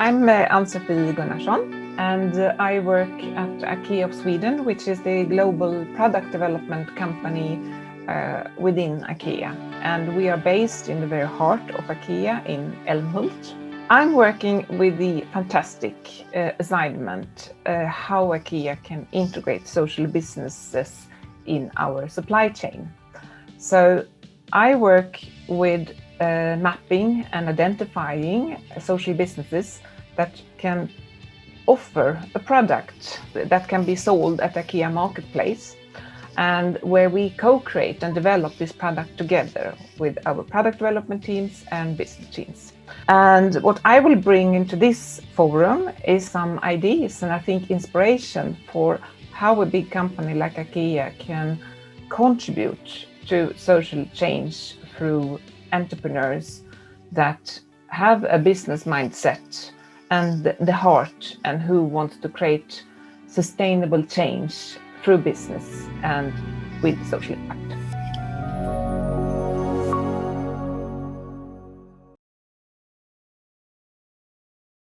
I'm Ann-Sofie Gunnarsson, and I work at IKEA of Sweden, which is the global product development company within IKEA. And we are based in the very heart of IKEA in Älmhult. I'm working with the fantastic assignment how IKEA can integrate social businesses in our supply chain. So I work with mapping and identifying social businesses that can offer a product that can be sold at IKEA Marketplace, and where we co-create and develop this product together with our product development teams and business teams. And what I will bring into this forum is some ideas and I think inspiration for how a big company like IKEA can contribute to social change through entrepreneurs that have a business mindset and the heart and who want to create sustainable change through business and with social impact.